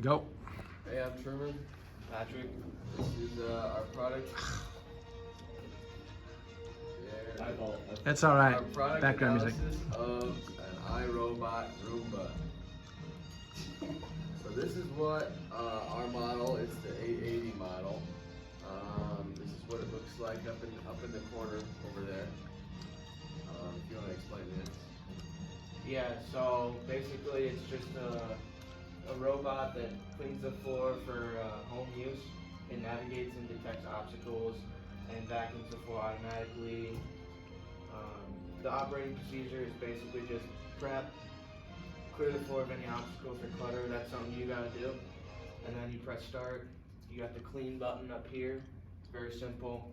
Go. Hey, I'm Truman. Patrick. This is our product. It's all right. Our product Background music. analysis of an iRobot Roomba. So this is what our model. It's the 880 model. This is what it looks like up in the corner over there. If you want to explain this. Yeah, so basically it's just a robot that cleans the floor for home use. It navigates and detects obstacles and vacuums the floor automatically. The operating procedure is basically just prep, clear the floor of any obstacles or clutter. That's something you gotta do. And then you press start. You got the clean button up here. It's very simple.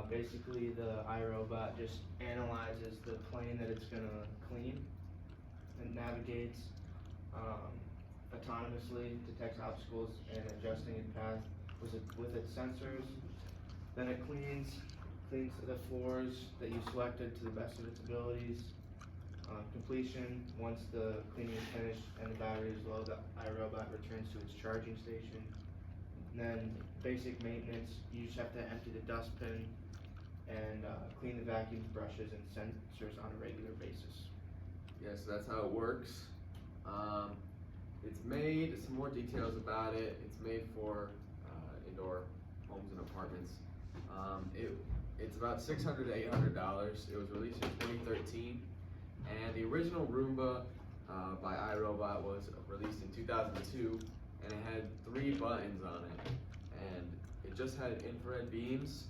Basically the iRobot just analyzes the plane that it's gonna clean. It navigates autonomously, detects obstacles, and adjusting its path with its sensors. Then it cleans the floors that you selected to the best of its abilities. Completion, once the cleaning is finished and the battery is low, the iRobot returns to its charging station. And then basic maintenance, you just have to empty the dustbin and clean the vacuums, brushes, and sensors on a regular basis. Yeah, so that's how it works. It's made, some more details about it. It's made for indoor homes and apartments. It's about $600 to $800. It was released in 2013, and the original Roomba by iRobot was released in 2002, and it had 3 buttons on it, and it just had infrared beams,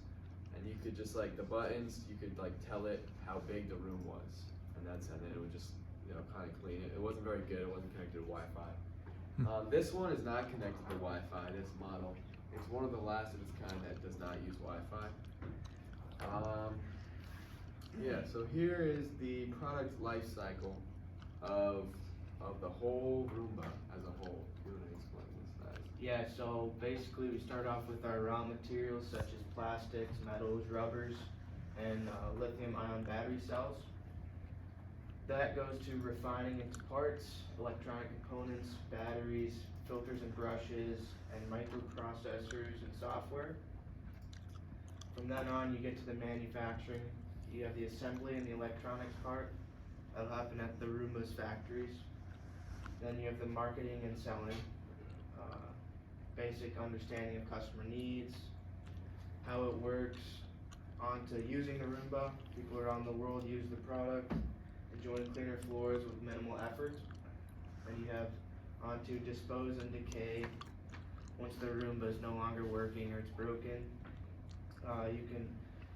and you could just the buttons, you could tell it how big the room was, and then it would just kind of clean it. It wasn't very good. It wasn't connected to Wi-Fi. This one is not connected to Wi-Fi. This model, it's one of the last of its kind that does not use Wi-Fi. Yeah, so here is the product life cycle of the whole Roomba as a whole. You want to explain this, guys? Yeah, so basically we start off with our raw materials such as plastics, metals, rubbers, and lithium-ion battery cells. That goes to refining its parts, electronic components, batteries, filters and brushes, and microprocessors and software. From then on, you get to the manufacturing. You have the assembly and the electronics part. That'll happen at the Roomba's factories. Then you have the marketing and selling. Basic understanding of customer needs, how it works, on to using the Roomba. People around the world use the product, enjoying cleaner floors with minimal effort. Then you have on to dispose and decay. Once the Roomba is no longer working or it's broken, you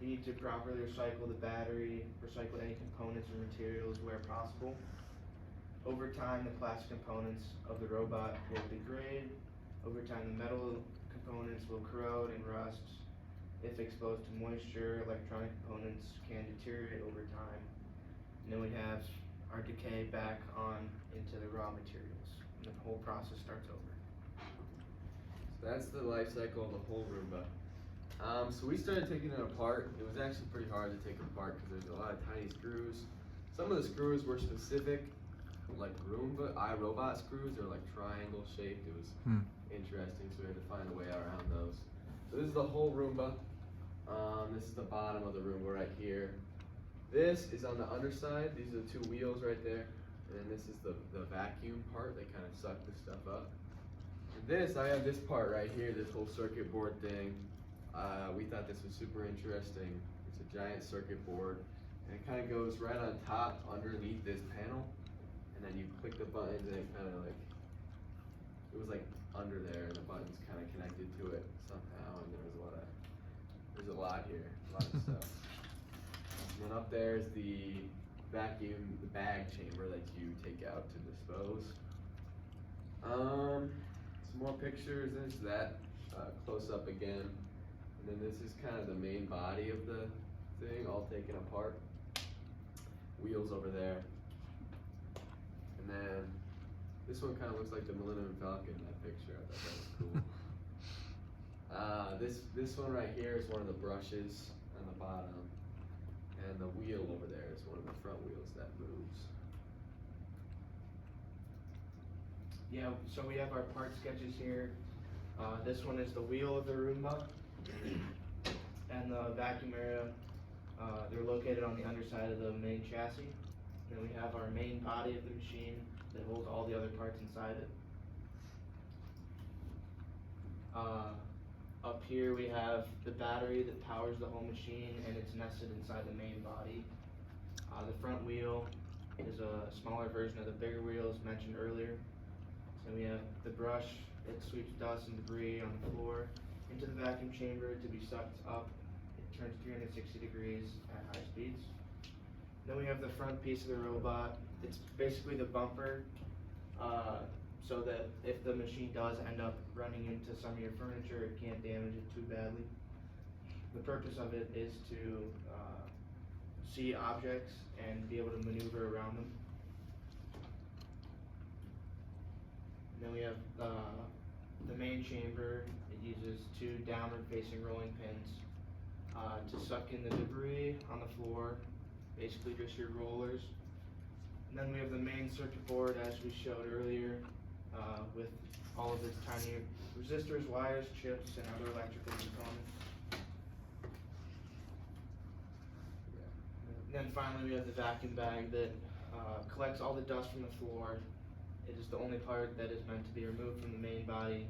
need to properly recycle the battery, recycle any components or materials where possible. Over time, the plastic components of the robot will degrade. Over time, the metal components will corrode and rust. If exposed to moisture, electronic components can deteriorate over time. And then we have our decay back on into the raw materials, and the whole process starts over. So that's the life cycle of the whole Roomba. So we started taking it apart. It was actually pretty hard to take it apart because there's a lot of tiny screws. Some of the screws were specific, like Roomba, iRobot screws. They're triangle shaped. It was interesting, so we had to find a way around those. So this is the whole Roomba. This is the bottom of the Roomba right here. This is on the underside. These are the 2 wheels right there. And then this is the vacuum part. They kind of suck this stuff up. And this, I have this part right here, this whole circuit board thing. We thought this was super interesting. It's a giant circuit board, and it kind of goes right on top underneath this panel. And then you click the buttons, and it kind of it was under there, and the buttons kind of connected to it somehow. And there's a lot here, a lot of stuff. And then up there is the vacuum, the bag chamber that you take out to dispose. Some more pictures. There's that close up again. And then this is kind of the main body of the thing, all taken apart. Wheels over there. And then this one kind of looks like the Millennium Falcon, that picture. I thought that was cool. This one right here is one of the brushes on the bottom. And the wheel over there is one of the front wheels that moves. Yeah, so we have our part sketches here. This one is the wheel of the Roomba, and the vacuum area. They're located on the underside of the main chassis. Then we have our main body of the machine that holds all the other parts inside it. Up here we have the battery that powers the whole machine, and it's nested inside the main body. The front wheel is a smaller version of the bigger wheels mentioned earlier. So we have the brush that sweeps dust and debris on the floor into the vacuum chamber to be sucked up. It turns 360 degrees at high speeds. Then we have the front piece of the robot. It's basically the bumper, so that if the machine does end up running into some of your furniture, it can't damage it too badly. The purpose of it is to see objects and be able to maneuver around them. And then we have the main chamber. It uses two downward facing rolling pins to suck in the debris on the floor, basically just your rollers. And then we have the main circuit board as we showed earlier, with all of its tiny resistors, wires, chips, and other electrical components. And then finally we have the vacuum bag that collects all the dust from the floor. It is the only part that is meant to be removed from the main body,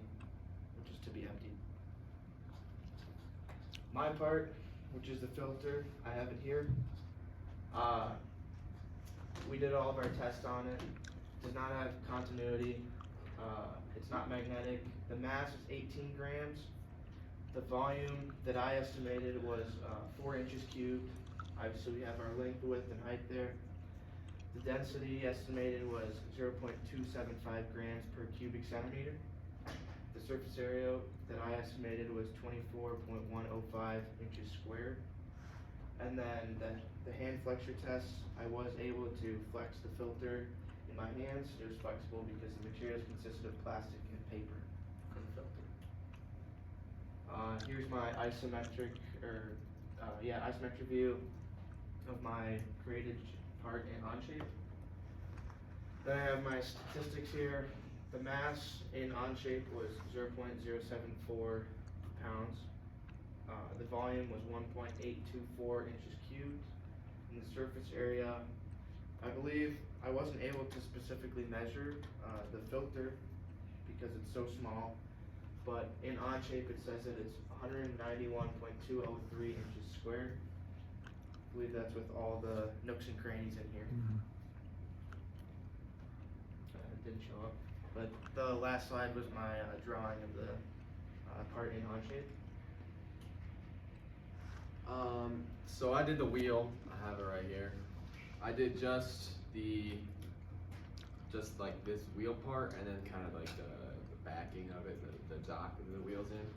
which is to be emptied. My part, which is the filter, I have it here. We did all of our tests on it. It does not have continuity. It's not magnetic. The mass is 18 grams. The volume that I estimated was 4 inches cubed. Obviously we have our length, width, and height there. The density estimated was 0.275 grams per cubic centimeter. The surface area that I estimated was 24.105 inches squared. And then the hand flexor test, I was able to flex the filter in my hands. It was flexible because the materials consisted of plastic and paper for the filter. Here's my isometric view of my created part in Onshape. Then I have my statistics here. The mass in Onshape was 0.074 pounds. The volume was 1.824 inches cubed. And the surface area, I believe I wasn't able to specifically measure the filter because it's so small, but in Onshape it says that it's 191.203 inches squared. I believe that's with all the nooks and crannies in here. It didn't show up, but the last slide was my drawing of the part in Onshape. So I did the wheel. I have it right here. I did just like this wheel part, and then kind of like the backing of it, the dock that the wheel's in.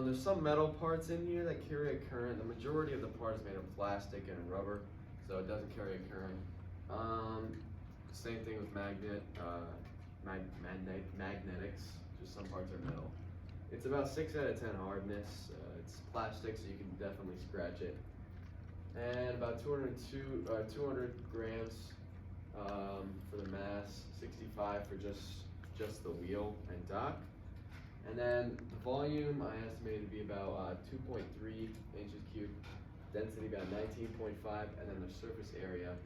There's some metal parts in here that carry a current. The majority of the part is made of plastic and rubber, so it doesn't carry a current. Same thing with magnetics. Just some parts are metal. It's about 6 out of 10 hardness. It's plastic, so you can definitely scratch it. And about 200 grams for the mass, 65 for just the wheel and dock. And then the volume I estimated to be about 2.3 inches cubed, density about 19.5, and then the surface area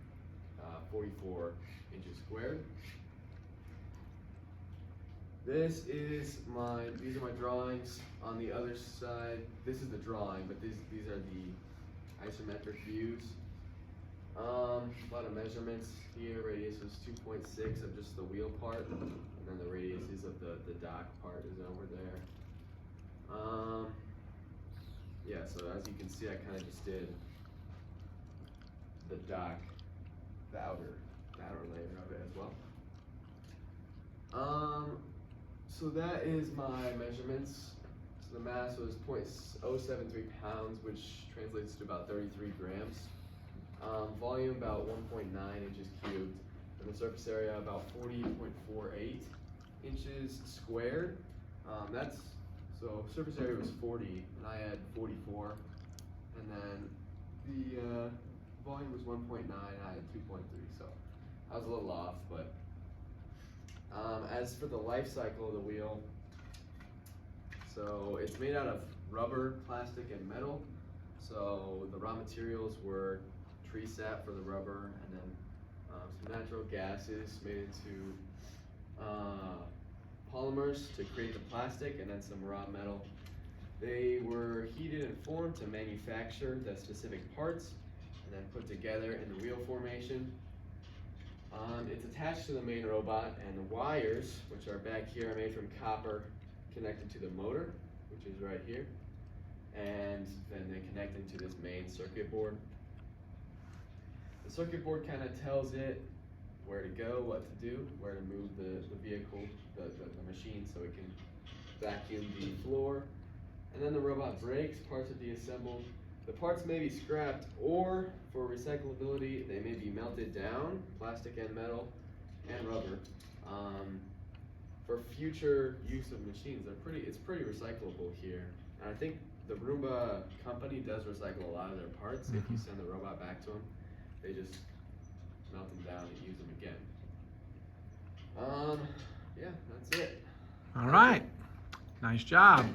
44 inches squared. These are my drawings. On the other side, this is the drawing, but these are the isometric views. A lot of measurements here. Radius is 2.6 of just the wheel part, and then the radius is of the dock part is over there. Yeah, so as you can see, I kind of just did the dock, the outer layer of it as well. So that is my measurements. So the mass was 0.073 pounds, which translates to about 33 grams. Volume about 1.9 inches cubed, and the surface area about 40.48 inches squared. So surface area was 40, and I had 44, and then the volume was 1.9, and I had 2.3. So I was a little off, but As for the life cycle of the wheel, so it's made out of rubber, plastic, and metal. So the raw materials were tree sap for the rubber, and then some natural gases made into polymers to create the plastic, and then some raw metal. They were heated and formed to manufacture the specific parts, and then put together in the wheel formation. It's attached to the main robot, and the wires, which are back here, are made from copper connected to the motor, which is right here, and then they connect into this main circuit board. The circuit board kind of tells it where to go, what to do, where to move the vehicle, the machine, so it can vacuum the floor. And then the robot brakes, parts are deassembled. The parts may be scrapped, or for recyclability, they may be melted down, plastic and metal and rubber. For future use of machines, it's pretty recyclable here. And I think the Roomba company does recycle a lot of their parts. If you send the robot back to them, they just melt them down and use them again. Yeah, that's it. All right. Nice job.